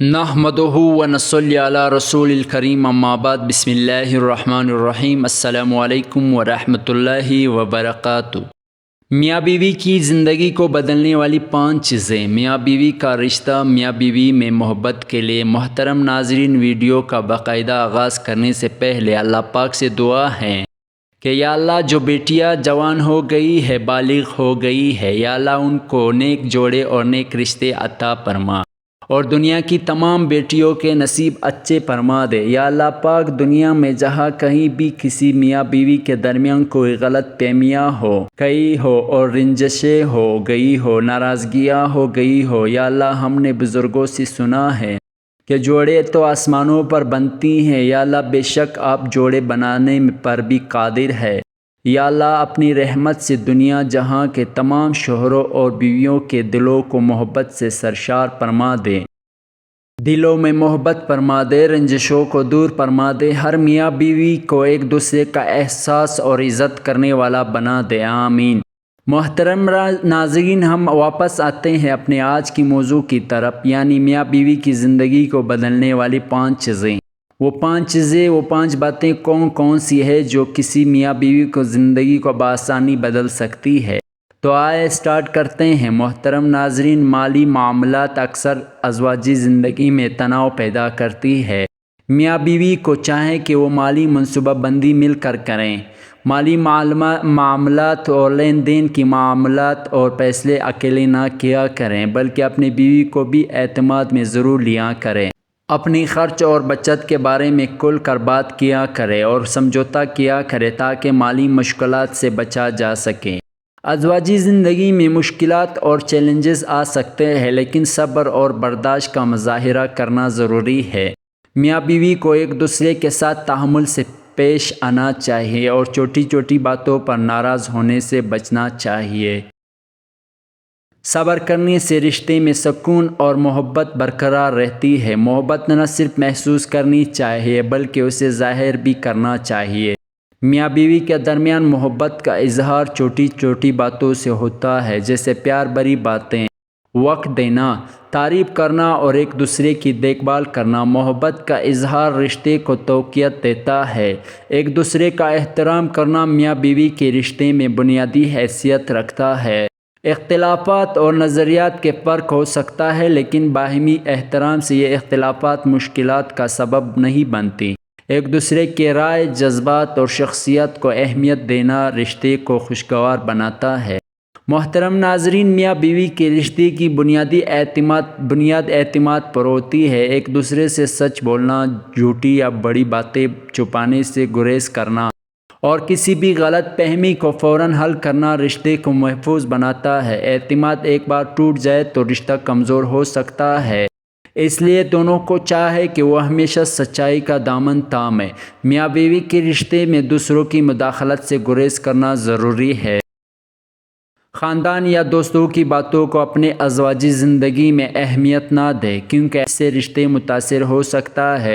نحمدہ ونصلی علی رسول الکریم اما بعد بسم اللہ الرحمن الرحیم السلام علیکم ورحمۃ اللہ وبرکاتہ۔ میاں بیوی کی زندگی کو بدلنے والی 5 چیزیں۔ میاں بیوی کا رشتہ، میاں بیوی میں محبت کے لیے محترم ناظرین، ویڈیو کا باقاعدہ آغاز کرنے سے پہلے اللہ پاک سے دعا ہے کہ یا اللہ جو بیٹیاں جوان ہو گئی ہے، بالغ ہو گئی ہے، یا اللہ ان کو نیک جوڑے اور نیک رشتے عطا فرما، اور دنیا کی تمام بیٹیوں کے نصیب اچھے فرما دے۔ یا اللہ پاک، دنیا میں جہاں کہیں بھی کسی میاں بیوی کے درمیان کوئی غلط فہمیاں ہو گئی ہو اور رنجشیں ہو گئی ہو، ناراضگیاں ہو گئی ہو، یا اللہ ہم نے بزرگوں سے سنا ہے کہ جوڑے تو آسمانوں پر بنتی ہیں، یا اللہ بے شک آپ جوڑے بنانے پر بھی قادر ہے۔ یا اللہ اپنی رحمت سے دنیا جہاں کے تمام شوہروں اور بیویوں کے دلوں کو محبت سے سرشار فرما دے، دلوں میں محبت فرما دے، رنجشوں کو دور فرما دے، ہر میاں بیوی کو ایک دوسرے کا احساس اور عزت کرنے والا بنا دے، آمین۔ محترم ناظرین، ہم واپس آتے ہیں اپنے آج کی موضوع کی طرف، یعنی میاں بیوی کی زندگی کو بدلنے والی 5 چیزیں۔ وہ 5 باتیں کون سی ہے جو کسی میاں بیوی کو زندگی کو بآسانی بدل سکتی ہے؟ تو آئے سٹارٹ کرتے ہیں۔ محترم ناظرین، مالی معاملات اکثر ازواجی زندگی میں تناؤ پیدا کرتی ہے۔ میاں بیوی کو چاہے کہ وہ مالی منصوبہ بندی مل کر کریں، مالی معاملات اور لین دین کی معاملات اور فیصلے اکیلے نہ کیا کریں، بلکہ اپنی بیوی کو بھی اعتماد میں ضرور لیا کریں۔ اپنی خرچ اور بچت کے بارے میں کھل کر بات کیا کرے اور سمجھوتا کیا کرے تاکہ مالی مشکلات سے بچا جا سکے۔ ازواجی زندگی میں مشکلات اور چیلنجز آ سکتے ہیں، لیکن صبر اور برداشت کا مظاہرہ کرنا ضروری ہے۔ میاں بیوی کو ایک دوسرے کے ساتھ تحمل سے پیش آنا چاہیے اور چھوٹی چھوٹی باتوں پر ناراض ہونے سے بچنا چاہیے۔ صبر کرنے سے رشتے میں سکون اور محبت برقرار رہتی ہے۔ محبت نہ صرف محسوس کرنی چاہیے بلکہ اسے ظاہر بھی کرنا چاہیے۔ میاں بیوی کے درمیان محبت کا اظہار چھوٹی چھوٹی باتوں سے ہوتا ہے، جیسے پیار بھری باتیں، وقت دینا، تعریف کرنا اور ایک دوسرے کی دیکھ بھال کرنا۔ محبت کا اظہار رشتے کو توقیت دیتا ہے۔ ایک دوسرے کا احترام کرنا میاں بیوی کے رشتے میں بنیادی حیثیت رکھتا ہے۔ اختلافات اور نظریات کے فرق ہو سکتا ہے، لیکن باہمی احترام سے یہ اختلافات مشکلات کا سبب نہیں بنتی۔ ایک دوسرے کے رائے، جذبات اور شخصیت کو اہمیت دینا رشتے کو خوشگوار بناتا ہے۔ محترم ناظرین، میاں بیوی کے رشتے کی بنیاد اعتماد پر ہوتی ہے۔ ایک دوسرے سے سچ بولنا، جھوٹی یا بڑی باتیں چھپانے سے گریز کرنا اور کسی بھی غلط فہمی کو فوراً حل کرنا رشتے کو محفوظ بناتا ہے۔ اعتماد ایک بار ٹوٹ جائے تو رشتہ کمزور ہو سکتا ہے، اس لیے دونوں کو چاہے کہ وہ ہمیشہ سچائی کا دامن تھامیں۔ میاں بیوی کے رشتے میں دوسروں کی مداخلت سے گریز کرنا ضروری ہے۔ خاندان یا دوستوں کی باتوں کو اپنے ازواجی زندگی میں اہمیت نہ دیں، کیونکہ اس سے رشتے متاثر ہو سکتا ہے۔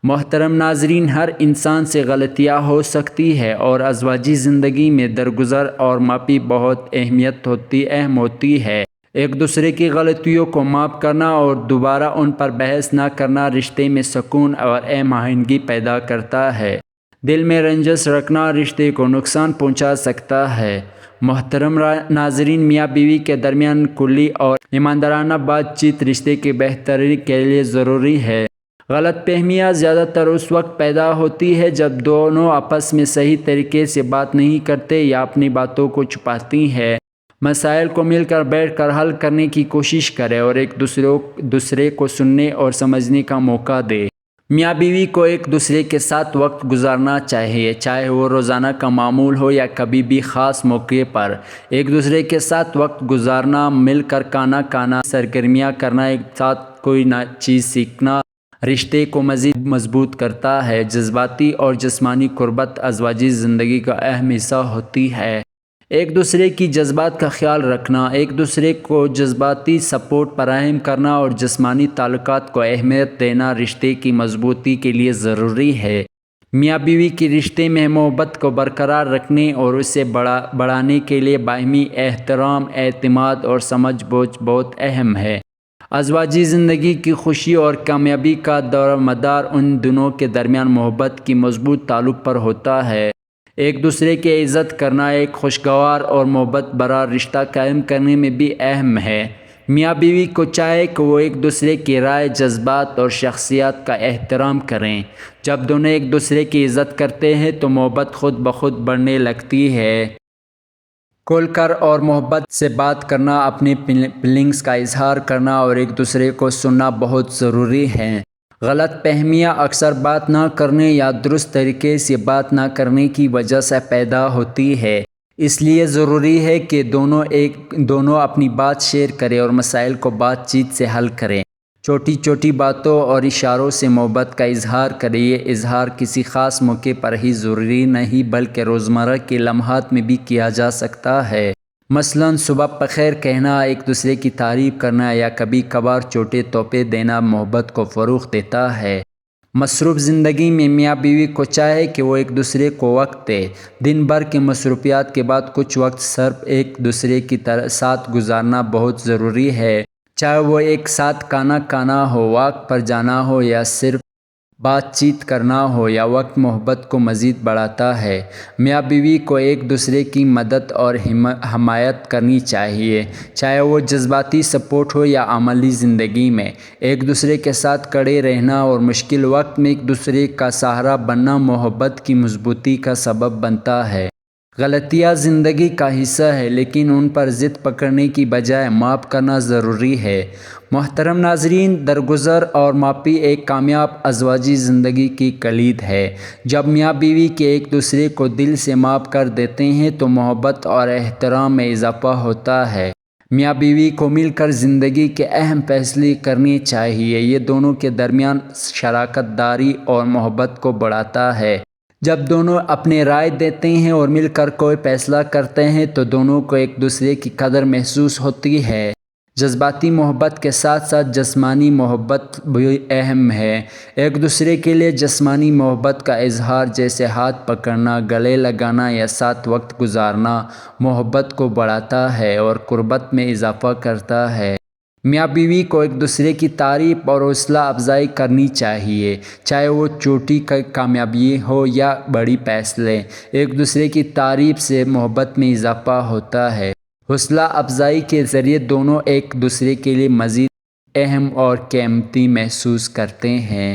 محترم ناظرین، ہر انسان سے غلطیاں ہو سکتی ہے اور ازواجی زندگی میں درگزر اور معافی بہت اہم ہوتی ہے۔ ایک دوسرے کی غلطیوں کو معاف کرنا اور دوبارہ ان پر بحث نہ کرنا رشتے میں سکون اور ہم آہنگی پیدا کرتا ہے۔ دل میں رنجش رکھنا رشتے کو نقصان پہنچا سکتا ہے۔ محترم ناظرین، میاں بیوی کے درمیان کھلی اور ایماندارانہ بات چیت رشتے کی بہتری کے لیے ضروری ہے۔ غلط فہمیاں زیادہ تر اس وقت پیدا ہوتی ہے جب دونوں آپس میں صحیح طریقے سے بات نہیں کرتے یا اپنی باتوں کو چھپاتی ہیں۔ مسائل کو مل کر بیٹھ کر حل کرنے کی کوشش کرے اور ایک دوسرے کو سننے اور سمجھنے کا موقع دے۔ میاں بیوی کو ایک دوسرے کے ساتھ وقت گزارنا چاہیے، چاہے وہ روزانہ کا معمول ہو یا کبھی بھی خاص موقع پر۔ ایک دوسرے کے ساتھ وقت گزارنا، مل کر کھانا کھانا، سرگرمیاں کرنا، ایک ساتھ کوئی نئی چیز سیکھنا رشتے کو مزید مضبوط کرتا ہے۔ جذباتی اور جسمانی قربت ازواجی زندگی کا اہم حصہ ہوتی ہے۔ ایک دوسرے کی جذبات کا خیال رکھنا، ایک دوسرے کو جذباتی سپورٹ فراہم کرنا اور جسمانی تعلقات کو اہمیت دینا رشتے کی مضبوطی کے لیے ضروری ہے۔ میاں بیوی کے رشتے میں محبت کو برقرار رکھنے اور اسے بڑھانے کے لیے باہمی احترام، اعتماد اور سمجھ بوجھ بہت اہم ہے۔ ازواجی زندگی کی خوشی اور کامیابی کا دار و مدار ان دونوں کے درمیان محبت کی مضبوط تعلق پر ہوتا ہے۔ ایک دوسرے کی عزت کرنا ایک خوشگوار اور محبت بھرا رشتہ قائم کرنے میں بھی اہم ہے۔ میاں بیوی کو چاہے کہ وہ ایک دوسرے کی رائے، جذبات اور شخصیات کا احترام کریں۔ جب دونوں ایک دوسرے کی عزت کرتے ہیں تو محبت خود بخود بڑھنے لگتی ہے۔ کھل کر اور محبت سے بات کرنا، اپنی فیلنگز کا اظہار کرنا اور ایک دوسرے کو سننا بہت ضروری ہے۔ غلط فہمیاں اکثر بات نہ کرنے یا درست طریقے سے بات نہ کرنے کی وجہ سے پیدا ہوتی ہے۔ اس لیے ضروری ہے کہ دونوں اپنی بات شیئر کریں اور مسائل کو بات چیت سے حل کریں۔ چھوٹی چھوٹی باتوں اور اشاروں سے محبت کا اظہار کریں۔ یہ اظہار کسی خاص موقع پر ہی ضروری نہیں بلکہ روزمرہ کے لمحات میں بھی کیا جا سکتا ہے۔ مثلاً صبح بخیر کہنا، ایک دوسرے کی تعریف کرنا یا کبھی کبھار چھوٹے تحفے دینا محبت کو فروغ دیتا ہے۔ مصروف زندگی میں میاں بیوی کو چاہے کہ وہ ایک دوسرے کو وقت دے۔ دن بھر کے مصروفیات کے بعد کچھ وقت صرف ایک دوسرے کی ساتھ گزارنا بہت ضروری ہے، چاہے وہ ایک ساتھ کھانا کھانا ہو، واک پر جانا ہو یا صرف بات چیت کرنا ہو۔ یا وقت محبت کو مزید بڑھاتا ہے۔ میاں بیوی کو ایک دوسرے کی مدد اور حمایت کرنی چاہیے، چاہے وہ جذباتی سپورٹ ہو یا عملی زندگی میں۔ ایک دوسرے کے ساتھ کھڑے رہنا اور مشکل وقت میں ایک دوسرے کا سہارا بننا محبت کی مضبوطی کا سبب بنتا ہے۔ غلطیاں زندگی کا حصہ ہے، لیکن ان پر ضد پکڑنے کی بجائے معاف کرنا ضروری ہے۔ محترم ناظرین، درگزر اور معافی ایک کامیاب ازواجی زندگی کی کلید ہے۔ جب میاں بیوی کے ایک دوسرے کو دل سے معاف کر دیتے ہیں تو محبت اور احترام میں اضافہ ہوتا ہے۔ میاں بیوی کو مل کر زندگی کے اہم فیصلے کرنے چاہیے۔ یہ دونوں کے درمیان شراکت داری اور محبت کو بڑھاتا ہے۔ جب دونوں اپنی رائے دیتے ہیں اور مل کر کوئی فیصلہ کرتے ہیں تو دونوں کو ایک دوسرے کی قدر محسوس ہوتی ہے۔ جذباتی محبت کے ساتھ ساتھ جسمانی محبت بھی اہم ہے۔ ایک دوسرے کے لیے جسمانی محبت کا اظہار جیسے ہاتھ پکڑنا، گلے لگانا یا ساتھ وقت گزارنا محبت کو بڑھاتا ہے اور قربت میں اضافہ کرتا ہے۔ میاں بیوی کو ایک دوسرے کی تعریف اور حوصلہ افزائی کرنی چاہیے، چاہے وہ چھوٹی کامیابی ہو یا بڑی فیصلے۔ ایک دوسرے کی تعریف سے محبت میں اضافہ ہوتا ہے۔ حوصلہ افزائی کے ذریعے دونوں ایک دوسرے کے لیے مزید اہم اور قیمتی محسوس کرتے ہیں۔